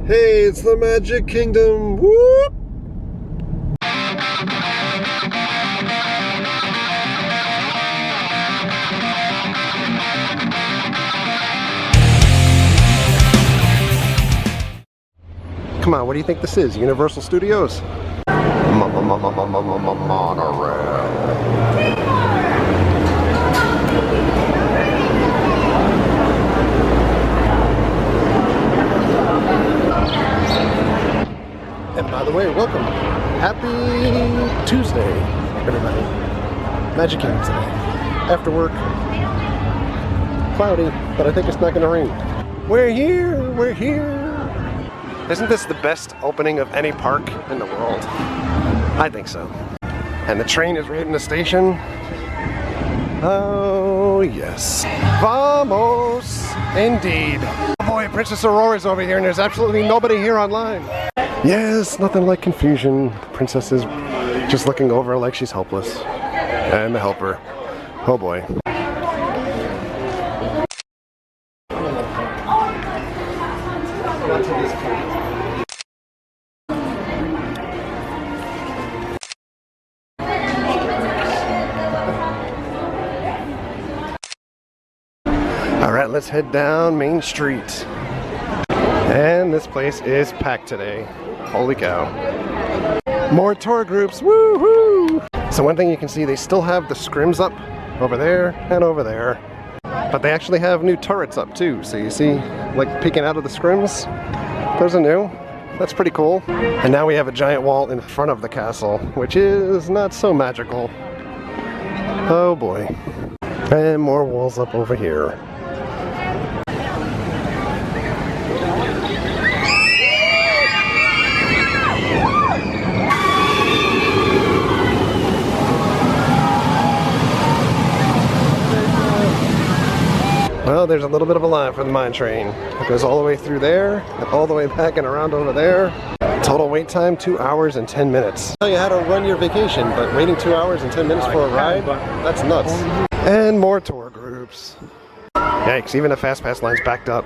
Hey, it's the Magic Kingdom! Whoop! Come on, what do you think this is? Universal Studios? Monorail. And by the way, welcome. Happy Tuesday, everybody. Magic Kingdom today. After work. Cloudy, but I think it's not going to rain. We're here! We're here! Isn't this the best opening of any park in the world? I think so. And the train is right in the station. Oh, yes. Vamos! Indeed. Oh boy, Princess Aurora's over here and there's absolutely nobody here online. Yes, nothing like confusion. The princess is just looking over like she's helpless. And the helper. Oh boy. Alright, let's head down Main Street. And this place is packed today. Holy cow. More tour groups, woohoo! So one thing you can see, they still have the scrims up over there and over there. But they actually have new turrets up too. So you see, like peeking out of the scrims, there's a new. That's pretty cool. And now we have a giant wall in front of the castle, which is not so magical. Oh boy. And more walls up over here. Well, there's a little bit of a line for the mine train. It goes all the way through there, and all the way back and around over there. Total wait time, 2 hours and 10 minutes. Tell you how to run your vacation, but waiting 2 hours and 10 minutes for a ride? That's nuts. And more tour groups. Yikes, even the Fast Pass line's backed up.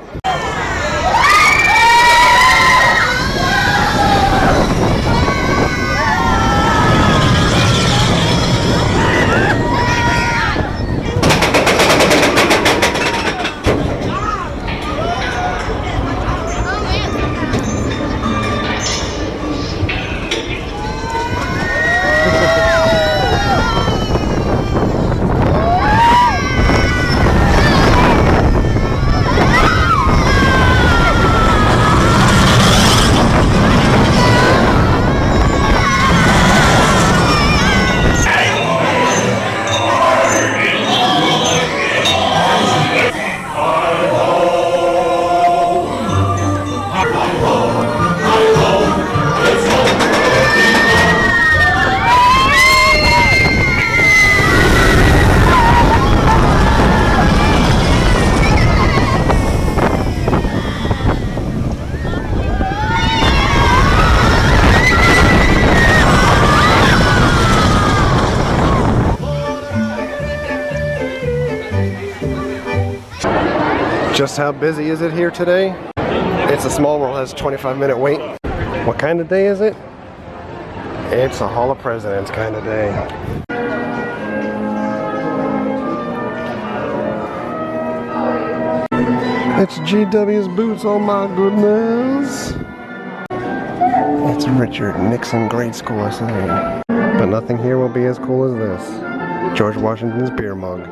Just how busy is it here today? It's a Small World, has a 25-minute wait. What kind of day is it? It's a Hall of Presidents kind of day. It's GW's boots, oh my goodness. It's Richard Nixon Grade School, I say. But nothing here will be as cool as this. George Washington's beer mug.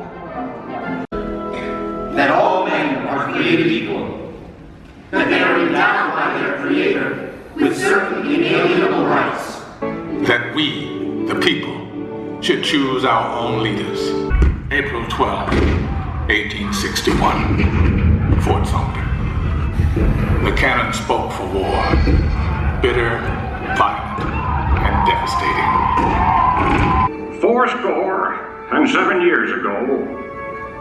That all men are created equal, that they are endowed by their Creator with certain inalienable rights, that we, the people, should choose our own leaders. April 12, 1861, Fort Sumter. The cannon spoke for war, bitter, violent, and devastating. 77 years ago,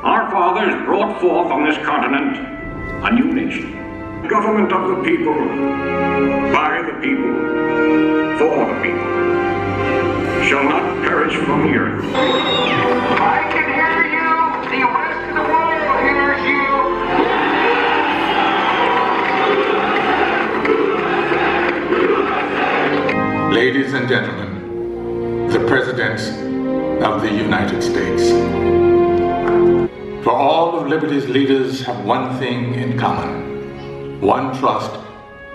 our fathers brought forth on this continent a new nation. Government of the people, by the people, for the people, shall not perish from the earth. I can hear you. The rest of the world hears you. ladies and gentlemen, the Presidents of the United States. For all of liberty's leaders have one thing in common, one trust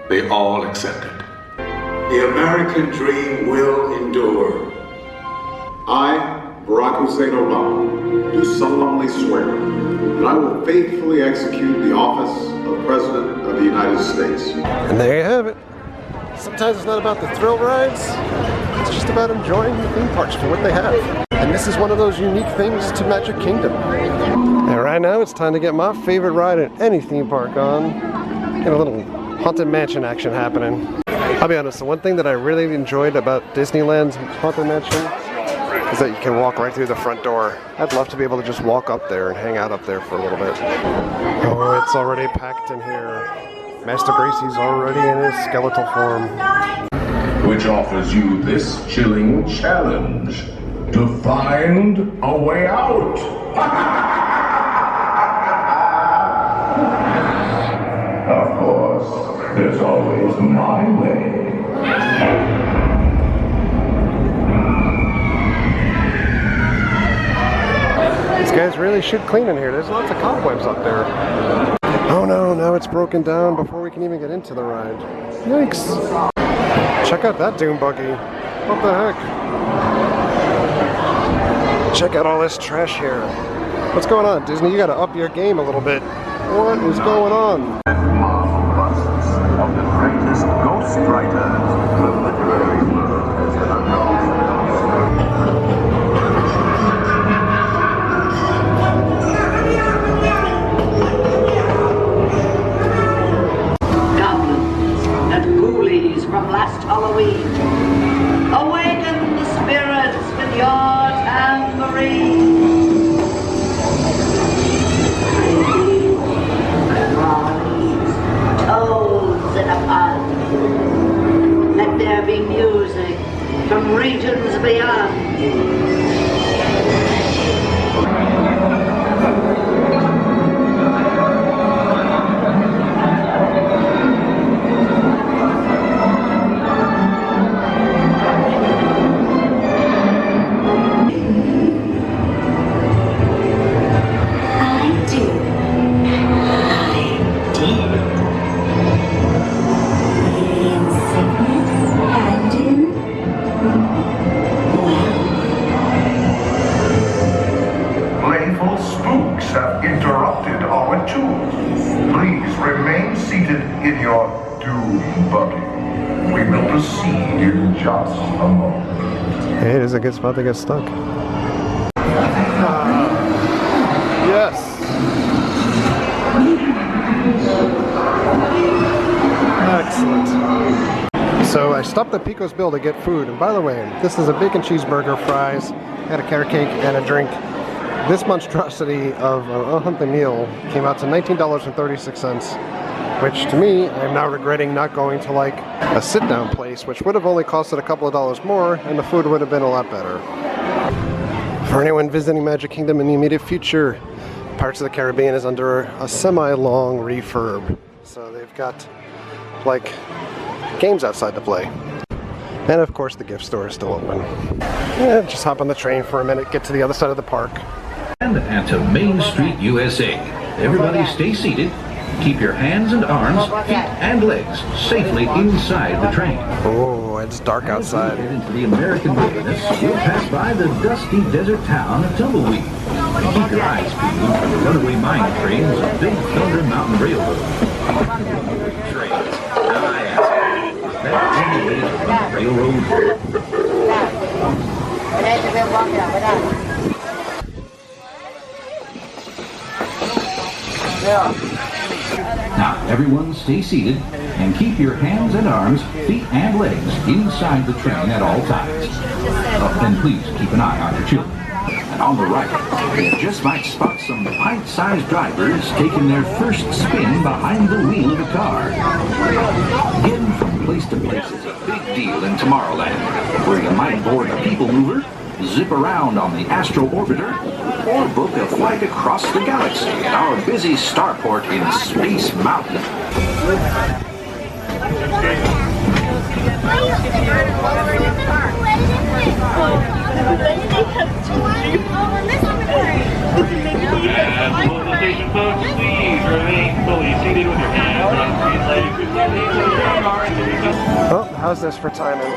they all accepted. The American dream will endure. I, Barack Hussein Obama, do solemnly swear that I will faithfully execute the office of President of the United States. And there you have it. Sometimes it's not about the thrill rides, it's just about enjoying the theme parks for what they have. And this is one of those unique things to Magic Kingdom. And right now it's time to get my favorite ride at any theme park on. Get a little Haunted Mansion action happening. I'll be honest, the one thing that I really enjoyed about Disneyland's Haunted Mansion is that you can walk right through the front door. I'd love to be able to just walk up there and hang out up there for a little bit. Oh, it's already packed in here. Master Gracie's already in his skeletal form. Which offers you this chilling challenge to find a way out. Of course, there's always my way. These guys really should clean in here. There's lots of cobwebs up there. Oh no, now it's broken down before we can even get into the ride. Yikes. Check out that dune buggy. What the heck? Check out all this trash here. What's going on, Disney? You gotta up your game a little bit. What is going on? Of the greatest ghost writers the literary world has ever known. From last Halloween, awaken the spirits with your tambourine. Toads in a pod. Let there be music from regions beyond. In your doom buggy. We will proceed in just a moment. Hey, it is a good spot to get stuck. Yes! Excellent. So I stopped at Pico's Bill to get food, and by the way, this is a bacon cheeseburger, fries, and a carrot cake, and a drink. This monstrosity of a Huntley meal came out to $19.36. Which to me, I'm now regretting not going to like a sit-down place, which would have only costed a couple of dollars more, and the food would have been a lot better. For anyone visiting Magic Kingdom in the immediate future, Pirates of the Caribbean is under a semi-long refurb. So they've got, like, games outside to play. And of course the gift store is still open. Yeah, just hop on the train for a minute, get to the other side of the park. And to Main Street, USA. Everybody stay seated. Keep your hands and arms, feet, and legs safely inside the train. Oh, it's dark outside. As we head into the American wilderness, we'll pass by the dusty desert town of Tumbleweed. Keep your eyes peeled for the runaway mine trains of Big Thunder Mountain Railroad. Trains. Now I ask you, is that any way to run a railroad? Now, everyone stay seated and keep your hands and arms, feet and legs inside the train at all times. And please keep an eye on your children. And on the right, you just might spot some pint-sized drivers taking their first spin behind the wheel of a car. Getting from place to place is a big deal in Tomorrowland, where you might board a people mover, zip around on the Astro Orbiter, or book a flight across the galaxy at our busy starport in Space Mountain. Station folks, please remain fully seated with your hands on seat legs. Oh, how's this for timing?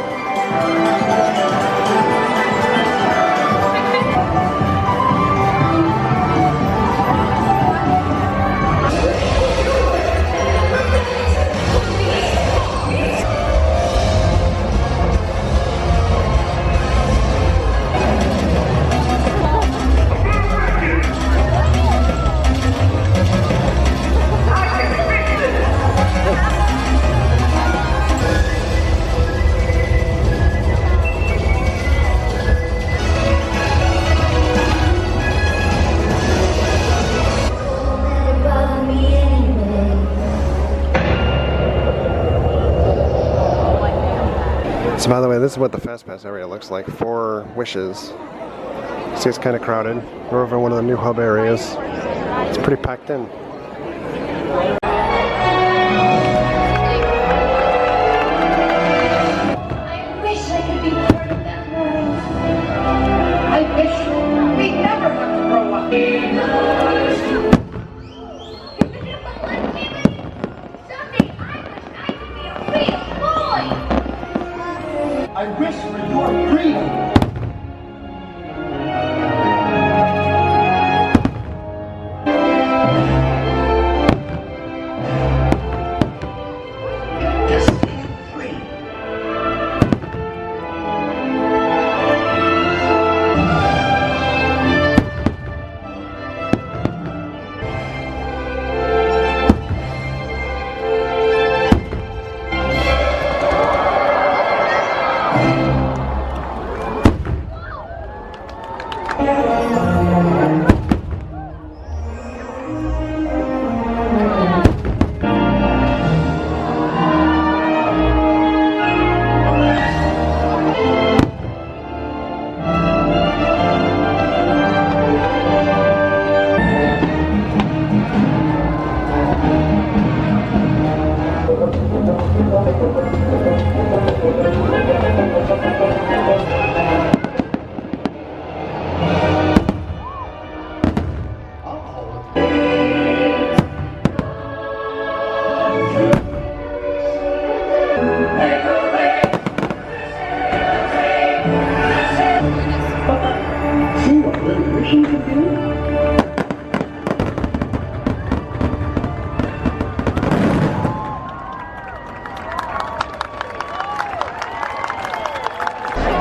So by the way, this is what the Fast Pass area looks like. 4 wishes. See, it's kind of crowded. We're over in one of the new hub areas. It's pretty packed in. I wish I could be part of that world. I wish we never have to grow up. Someday I wish I could be a real boy. I wish for your freedom.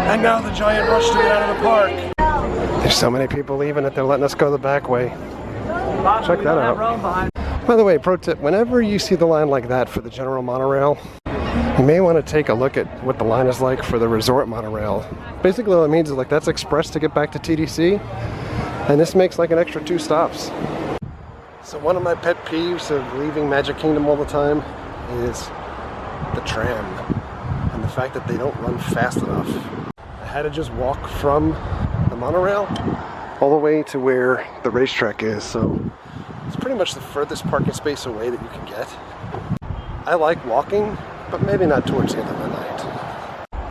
And now the giant rush to get out of the park. There's so many people leaving that they're letting us go the back way. Check that out. By the way, pro tip, whenever you see the line like that for the general monorail, you may want to take a look at what the line is like for the resort monorail. Basically what it means is like that's express to get back to TDC, and this makes like an extra 2 stops. So one of my pet peeves of leaving Magic Kingdom all the time is the tram and the fact that they don't run fast enough. I had to just walk from the monorail all the way to where the racetrack is, so it's pretty much the furthest parking space away that you can get. I like walking, but maybe not towards the end of the night.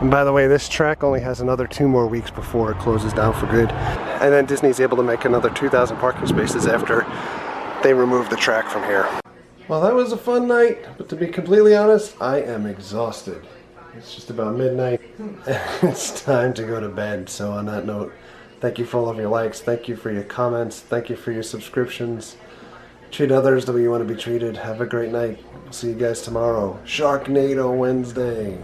And by the way, this track only has another 2 more weeks before it closes down for good. And then Disney's able to make another 2,000 parking spaces after they remove the track from here. Well, that was a fun night, but to be completely honest, I am exhausted. It's just about midnight. It's time to go to bed. So on that note, thank you for all of your likes. Thank you for your comments. Thank you for your subscriptions. Treat others the way you want to be treated. Have a great night. See you guys tomorrow. Sharknado Wednesday.